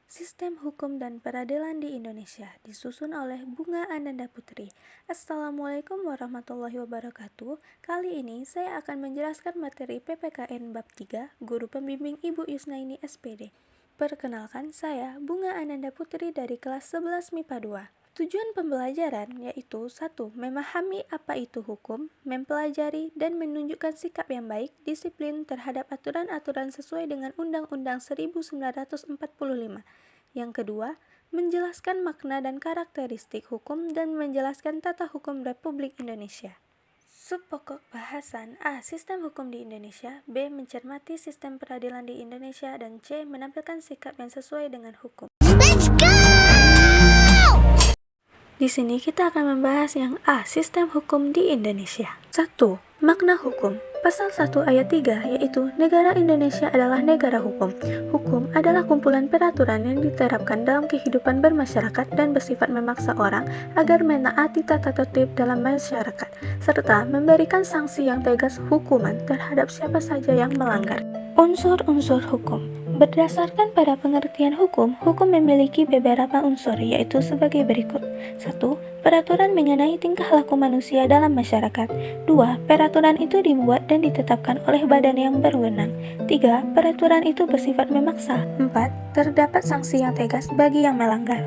Sistem Hukum dan Peradilan di Indonesia, disusun oleh Bunga Ananda Putri. Assalamualaikum warahmatullahi wabarakatuh. Kali ini saya akan menjelaskan materi PPKN Bab 3, Guru Pembimbing Ibu Yusnaini SPD. Perkenalkan, saya Bunga Ananda Putri dari kelas 11 MIPA 2. Tujuan pembelajaran yaitu 1. Memahami apa itu hukum, mempelajari dan menunjukkan sikap yang baik, disiplin terhadap aturan-aturan sesuai dengan Undang-Undang 1945. Yang kedua, menjelaskan makna dan karakteristik hukum dan menjelaskan tata hukum Republik Indonesia. Subpokok bahasan: A. Sistem hukum di Indonesia. B. Mencermati sistem peradilan di Indonesia. Dan C. Menampilkan sikap yang sesuai dengan hukum. Di sini kita akan membahas yang A. Sistem hukum di Indonesia. 1. Makna hukum. Pasal 1 ayat 3 yaitu negara Indonesia adalah negara hukum. Hukum adalah kumpulan peraturan yang diterapkan dalam kehidupan bermasyarakat dan bersifat memaksa orang agar menaati tata tertib dalam masyarakat, serta memberikan sanksi yang tegas hukuman terhadap siapa saja yang melanggar. Unsur-unsur hukum. Berdasarkan pada pengertian hukum memiliki beberapa unsur, yaitu sebagai berikut. 1. Peraturan mengenai tingkah laku manusia dalam masyarakat. 2. Peraturan itu dibuat dan ditetapkan oleh badan yang berwenang. 3. Peraturan itu bersifat memaksa. 4. Terdapat sanksi yang tegas bagi yang melanggar.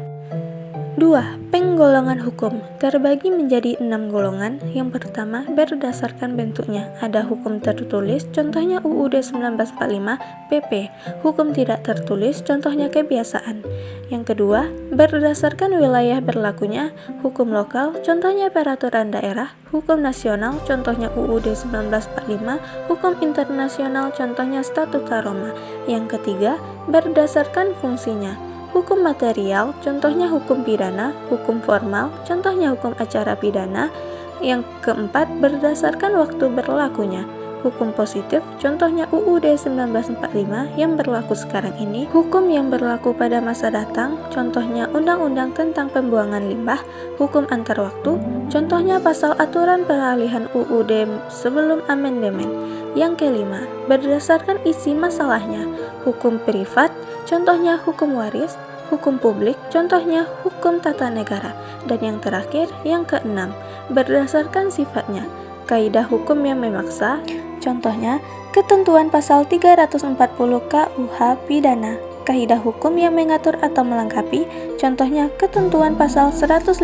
2. Penggolongan hukum terbagi menjadi 6 golongan. Yang pertama, berdasarkan bentuknya. Ada hukum tertulis, contohnya UUD 1945, PP. Hukum tidak tertulis, contohnya kebiasaan. Yang kedua, berdasarkan wilayah berlakunya. Hukum lokal, contohnya peraturan daerah. Hukum nasional, contohnya UUD 1945. Hukum internasional, contohnya Statuta Roma. Yang ketiga, berdasarkan fungsinya. Hukum material, contohnya hukum pidana. Hukum formal, contohnya hukum acara pidana. Yang keempat, berdasarkan waktu berlakunya. Hukum positif, contohnya UUD 1945 yang berlaku sekarang ini. Hukum yang berlaku pada masa datang, contohnya Undang-Undang tentang Pembuangan Limbah. Hukum antar waktu, contohnya pasal aturan peralihan UUD sebelum amandemen. Yang kelima, berdasarkan isi masalahnya. Hukum privat, contohnya hukum waris. Hukum publik, contohnya hukum tata negara. Dan yang terakhir, yang keenam, berdasarkan sifatnya. Kaidah hukum yang memaksa, contohnya ketentuan pasal 340 KUH pidana. Kaidah hukum yang mengatur atau melengkapi, contohnya ketentuan pasal 115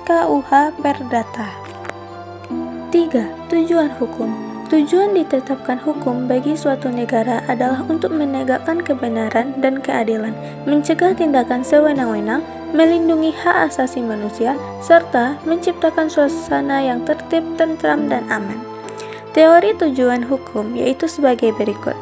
KUH Perdata. 3. Tujuan hukum. Tujuan ditetapkan hukum bagi suatu negara adalah untuk menegakkan kebenaran dan keadilan, mencegah tindakan sewenang-wenang, melindungi hak asasi manusia, serta menciptakan suasana yang tertib, tentram, dan aman. Teori tujuan hukum yaitu sebagai berikut.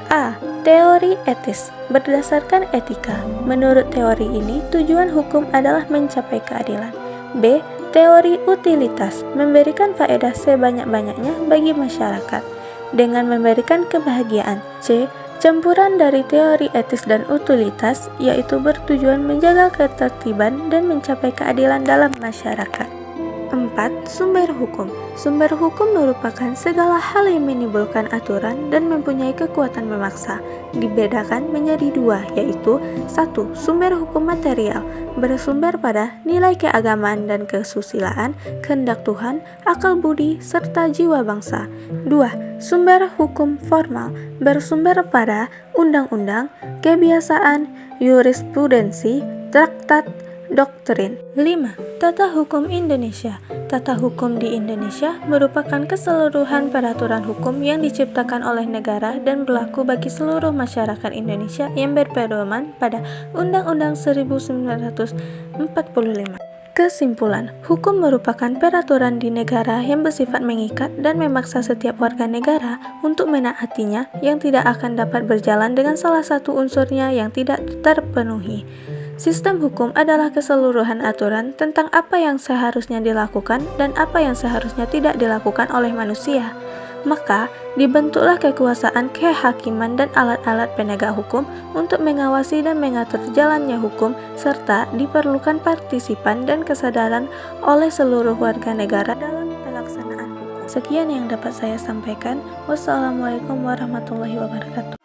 A. Teori etis. Berdasarkan etika, menurut teori ini tujuan hukum adalah mencapai keadilan. B. Teori utilitas, memberikan faedah sebanyak-banyaknya bagi masyarakat dengan memberikan kebahagiaan. C. Campuran dari teori etis dan utilitas, yaitu bertujuan menjaga ketertiban dan mencapai keadilan dalam masyarakat. 4. Sumber hukum. Sumber hukum merupakan segala hal yang menimbulkan aturan dan mempunyai kekuatan memaksa. Dibedakan menjadi dua, yaitu 1. Sumber hukum material, bersumber pada nilai keagamaan dan kesusilaan, kehendak Tuhan, akal budi, serta jiwa bangsa. 2. Sumber hukum formal, bersumber pada undang-undang, kebiasaan, jurisprudensi, traktat, doktrin. 5. Tata hukum Indonesia. Tata hukum di Indonesia merupakan keseluruhan peraturan hukum yang diciptakan oleh negara dan berlaku bagi seluruh masyarakat Indonesia yang berpedoman pada Undang-Undang 1945. Kesimpulan, hukum merupakan peraturan di negara yang bersifat mengikat dan memaksa setiap warga negara untuk menaatinya yang tidak akan dapat berjalan dengan salah satu unsurnya yang tidak terpenuhi. Sistem hukum adalah keseluruhan aturan tentang apa yang seharusnya dilakukan dan apa yang seharusnya tidak dilakukan oleh manusia. Maka, dibentuklah kekuasaan kehakiman dan alat-alat penegak hukum untuk mengawasi dan mengatur jalannya hukum, serta diperlukan partisipan dan kesadaran oleh seluruh warga negara dalam pelaksanaan hukum. Sekian yang dapat saya sampaikan. Wassalamualaikum warahmatullahi wabarakatuh.